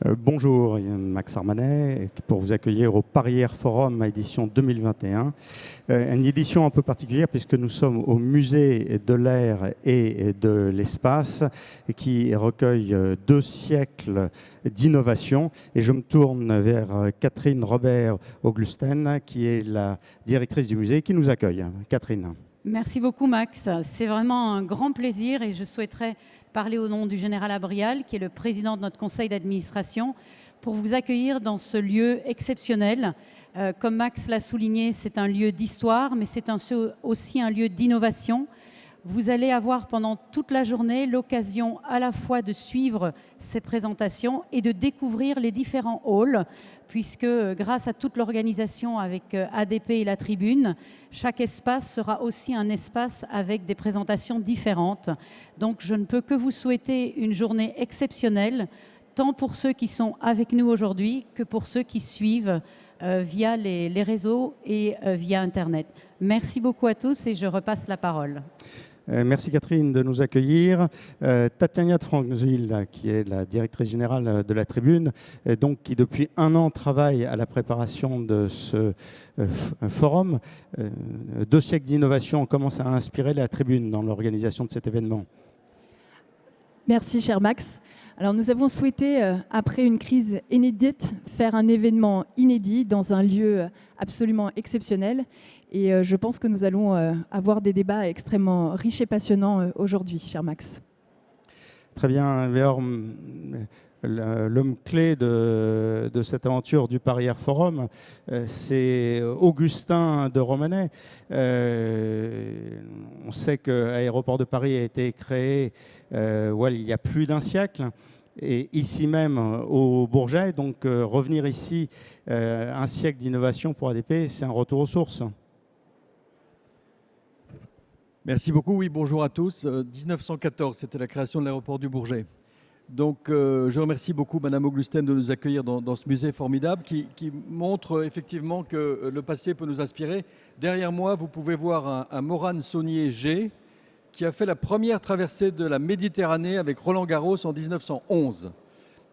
Bonjour, Max Armanet, pour vous accueillir au Paris Air Forum édition 2021. Une édition un peu particulière puisque nous sommes au musée de l'air et de l'espace qui recueille 2 siècles d'innovation. Et je me tourne vers Catherine Robert-Auglusten, qui est la directrice du musée, qui nous accueille. Catherine. Merci beaucoup Max, c'est vraiment un grand plaisir et je souhaiterais parler au nom du général Abrial, qui est le président de notre conseil d'administration, pour vous accueillir dans ce lieu exceptionnel. Comme Max l'a souligné, c'est un lieu d'histoire, mais c'est aussi un lieu d'innovation. Vous allez avoir pendant toute la journée l'occasion à la fois de suivre ces présentations et de découvrir les différents halls, puisque grâce à toute l'organisation avec ADP et la tribune, chaque espace sera aussi un espace avec des présentations différentes. Donc je ne peux que vous souhaiter une journée exceptionnelle, tant pour ceux qui sont avec nous aujourd'hui que pour ceux qui suivent via les réseaux et via Internet. Merci beaucoup à tous et je repasse la parole. Merci Catherine de nous accueillir. Tatiana de Franqueville, qui est la directrice générale de la Tribune, donc qui depuis 1 an travaille à la préparation de ce forum. 2 siècles d'innovation commencent à inspirer la Tribune dans l'organisation de cet événement. Merci cher Max. Alors nous avons souhaité, après une crise inédite, faire un événement inédit dans un lieu absolument exceptionnel. Et je pense que nous allons avoir des débats extrêmement riches et passionnants aujourd'hui, cher Max. Très bien. L'homme clé de cette aventure du Paris Air Forum, c'est Augustin de Romanet. On sait que l'Aéroport de Paris a été créé il y a plus d'1 siècle. Et ici même au Bourget, donc revenir ici, 1 siècle d'innovation pour ADP, c'est un retour aux sources. Merci beaucoup. Oui, bonjour à tous. 1914, c'était la création de l'aéroport du Bourget. Donc, je remercie beaucoup Madame Auglusten de nous accueillir dans ce musée formidable qui montre effectivement que le passé peut nous inspirer. Derrière moi, vous pouvez voir un Morane Saunier G qui a fait la première traversée de la Méditerranée avec Roland Garros en 1911.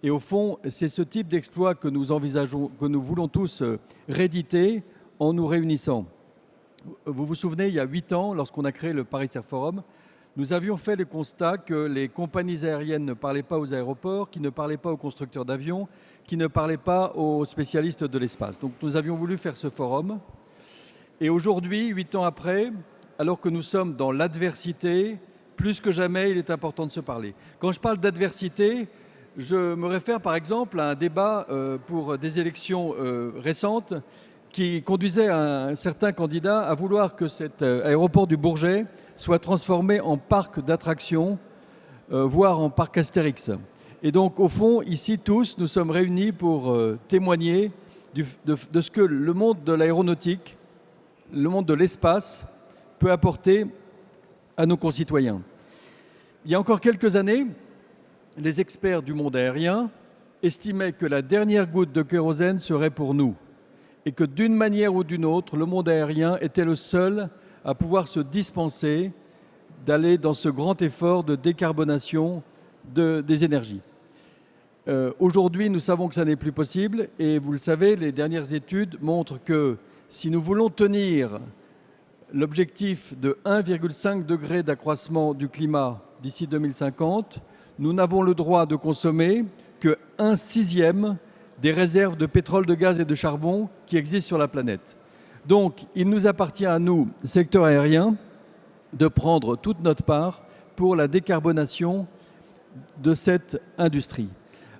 Et au fond, c'est ce type d'exploit que nous envisageons, que nous voulons tous rééditer en nous réunissant. Vous vous souvenez, il y a 8 ans, lorsqu'on a créé le Paris Air Forum, nous avions fait le constat que les compagnies aériennes ne parlaient pas aux aéroports, qui ne parlaient pas aux constructeurs d'avions, qui ne parlaient pas aux spécialistes de l'espace. Donc nous avions voulu faire ce forum. Et aujourd'hui, 8 ans après, alors que nous sommes dans l'adversité, plus que jamais, il est important de se parler. Quand je parle d'adversité, je me réfère par exemple à un débat pour des élections récentes qui conduisait un certain candidat à vouloir que cet aéroport du Bourget soit transformé en parc d'attractions, voire en parc Astérix. Et donc, au fond, ici, tous, nous sommes réunis pour témoigner de ce que le monde de l'aéronautique, le monde de l'espace, peut apporter à nos concitoyens. Il y a encore quelques années, les experts du monde aérien estimaient que la dernière goutte de kérosène serait pour nous, et que d'une manière ou d'une autre, le monde aérien était le seul à pouvoir se dispenser d'aller dans ce grand effort de décarbonation des énergies. Aujourd'hui, nous savons que ça n'est plus possible et vous le savez, les dernières études montrent que si nous voulons tenir l'objectif de 1,5 degré d'accroissement du climat d'ici 2050, nous n'avons le droit de consommer que 1/6 des réserves de pétrole, de gaz et de charbon qui existent sur la planète. Donc, il nous appartient à nous, secteur aérien, de prendre toute notre part pour la décarbonation de cette industrie.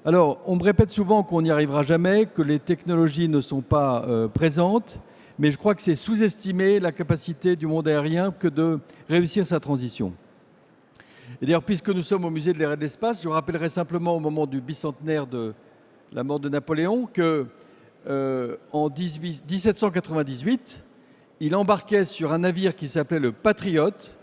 Alors, on me répète souvent qu'on n'y arrivera jamais, que les technologies ne sont pas présentes, mais je crois que c'est sous-estimer la capacité du monde aérien que de réussir sa transition. Et d'ailleurs, puisque nous sommes au musée de l'air et de l'espace, je rappellerai simplement au moment du bicentenaire de la mort de Napoléon, qu'en 1798, il embarquait sur un navire qui s'appelait le Patriote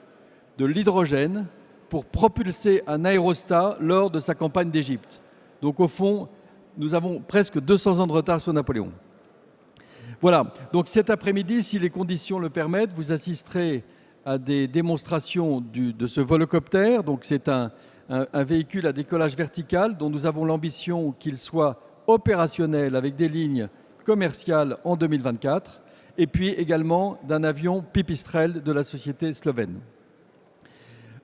de l'hydrogène pour propulser un aérostat lors de sa campagne d'Égypte. Donc au fond, nous avons presque 200 ans de retard sur Napoléon. Voilà, donc cet après-midi, si les conditions le permettent, vous assisterez à des démonstrations de ce volocoptère. Donc c'est un un véhicule à décollage vertical dont nous avons l'ambition qu'il soit opérationnel avec des lignes commerciales en 2024, et puis également d'un avion Pipistrel de la société slovène.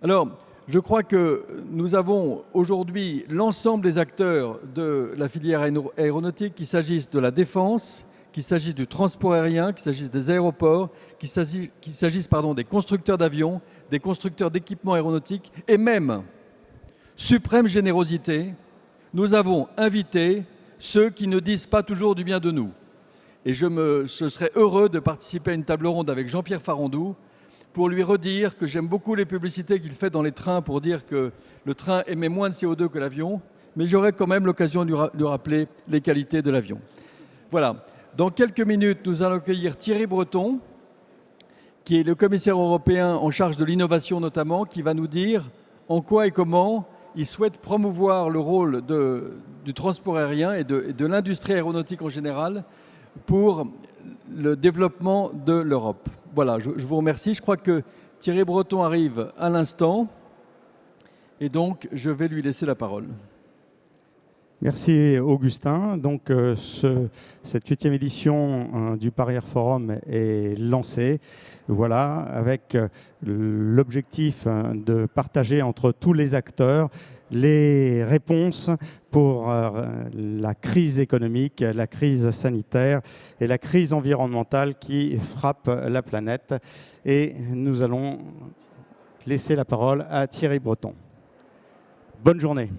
Alors, je crois que nous avons aujourd'hui l'ensemble des acteurs de la filière aéronautique, qu'il s'agisse de la défense, qu'il s'agisse du transport aérien, qu'il s'agisse des aéroports, qu'il s'agisse des constructeurs d'avions, des constructeurs d'équipements aéronautiques, et même, suprême générosité, nous avons invité ceux qui ne disent pas toujours du bien de nous. Et je serais heureux de participer à une table ronde avec Jean-Pierre Farandou pour lui redire que j'aime beaucoup les publicités qu'il fait dans les trains pour dire que le train émet moins de CO2 que l'avion, mais j'aurai quand même l'occasion de lui rappeler les qualités de l'avion. Voilà. Dans quelques minutes, nous allons accueillir Thierry Breton, qui est le commissaire européen en charge de l'innovation notamment, qui va nous dire en quoi et comment il souhaite promouvoir le rôle du transport aérien et de l'industrie aéronautique en général pour le développement de l'Europe. Voilà, je vous remercie. Je crois que Thierry Breton arrive à l'instant et donc je vais lui laisser la parole. Merci Augustin. Donc cette 8e édition du Paris Air Forum est lancée, voilà, avec l'objectif de partager entre tous les acteurs les réponses pour la crise économique, la crise sanitaire et la crise environnementale qui frappe la planète. Et nous allons laisser la parole à Thierry Breton. Bonne journée.